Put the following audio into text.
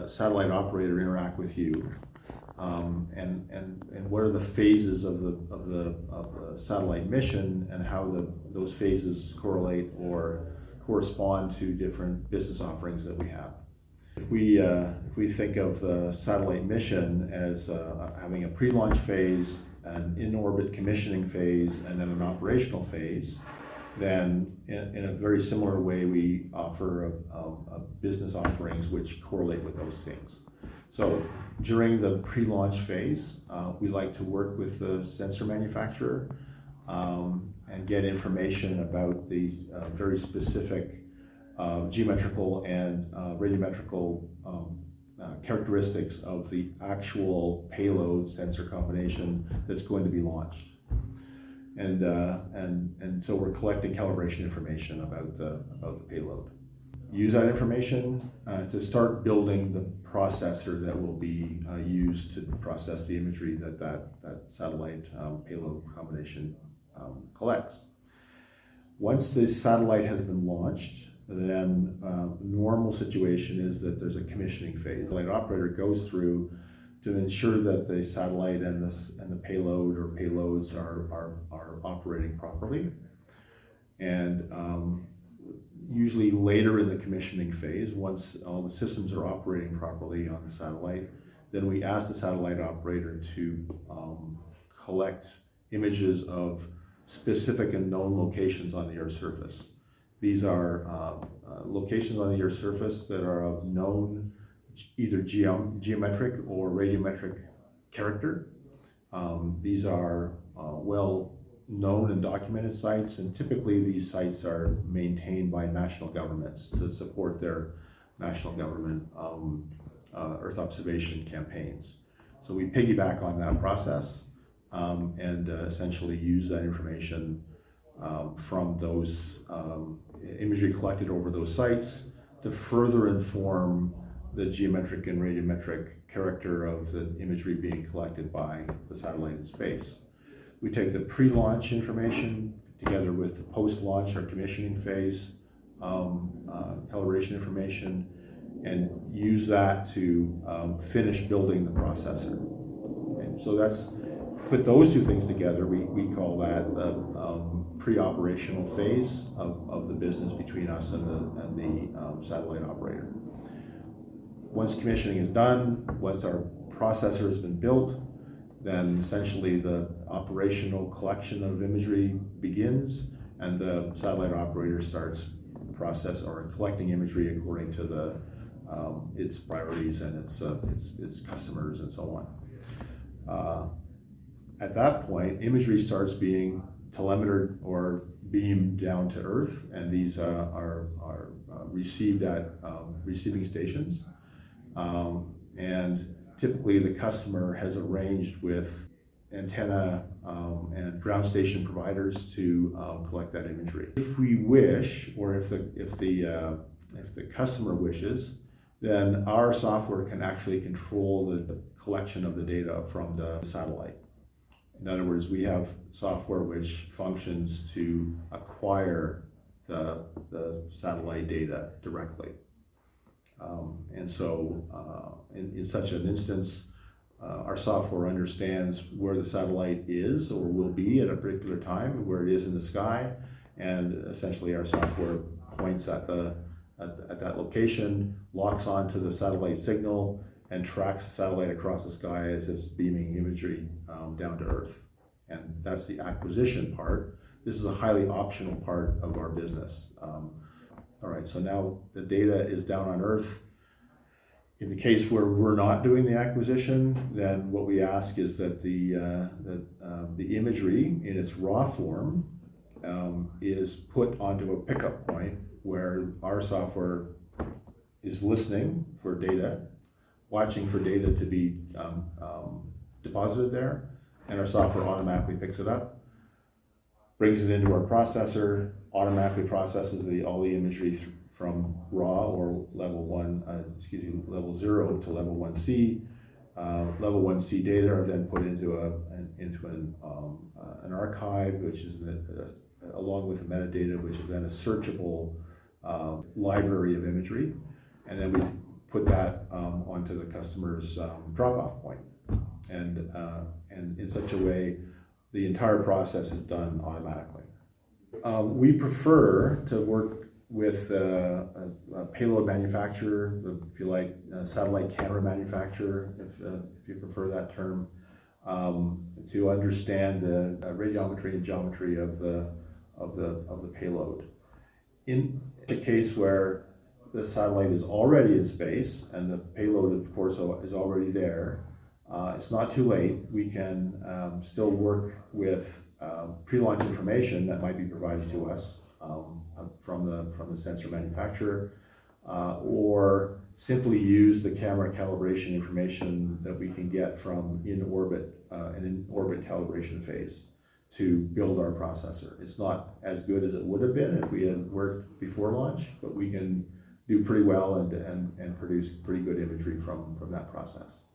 satellite operator interact with you, and what are the phases of the satellite mission, and how those phases correlate or correspond to different business offerings that we have. If we think of the satellite mission as having a pre-launch phase, an in-orbit commissioning phase, and then an operational phase, then in a very similar way we offer a business offerings which correlate with those things. So during the pre-launch phase, we like to work with the sensor manufacturer and get information about the very specific geometrical and radiometrical characteristics of the actual payload sensor combination that's going to be launched. And so we're collecting calibration information about the payload. Use that information to start building the processor that will be used to process the imagery that satellite payload combination collects. Once the satellite has been launched, then normal situation is that there's a commissioning phase. The satellite operator goes through to ensure that the satellite and the payload or payloads are operating properly. And usually later in the commissioning phase, once all the systems are operating properly on the satellite, then we ask the satellite operator to collect images of specific and known locations on the Earth's surface. These are locations on the Earth's surface that are of known either geometric or radiometric character. These are well known and documented sites, and typically these sites are maintained by national governments to support their national government Earth observation campaigns. So we piggyback on that process and essentially use that information from those imagery collected over those sites to further inform the geometric and radiometric character of the imagery being collected by the satellite in space. We take the pre-launch information together with the post-launch or commissioning phase calibration information and use that to finish building the processor. Okay, so that's, put those two things together, we call that the pre-operational phase of the business between us and the satellite operator. Once commissioning is done, once our processor has been built, then essentially the operational collection of imagery begins, and the satellite operator starts process or collecting imagery according to its priorities and its customers and so on. At that point, imagery starts being telemetered or beamed down to Earth, and these are received at receiving stations. And typically the customer has arranged with antenna and ground station providers to collect that imagery. If we wish, or if the customer wishes, then our software can actually control the collection of the data from the satellite. In other words, we have software which functions to acquire the satellite data directly. And so in such an instance, our software understands where the satellite is or will be at a particular time, where it is in the sky, and essentially our software points at that location, locks onto the satellite signal, and tracks the satellite across the sky as it's beaming imagery down to Earth. And that's the acquisition part. This is a highly optional part of our business. All right, so now the data is down on Earth. In the case where we're not doing the acquisition, then what we ask is that the imagery in its raw form is put onto a pickup point where our software is listening for data, watching for data to be deposited there, and our software automatically picks it up, brings it into our processor, automatically processes all the imagery from raw or level 0 to level 1C. Level 1C data are then put into an archive, which is along with the metadata, which is then a searchable library of imagery, and then we put that onto the customer's drop-off point, and in such a way, the entire process is done automatically. We prefer to work with a payload manufacturer, if you like, a satellite camera manufacturer, if you prefer that term, to understand the radiometry and geometry of the payload. In a case where the satellite is already in space and the payload, of course, is already there, it's not too late. We can still work with pre-launch information that might be provided to us from the sensor manufacturer, or simply use the camera calibration information that we can get from an in-orbit calibration phase to build our processor. It's not as good as it would have been if we had worked before launch, but we can do pretty well and produce pretty good imagery from that process.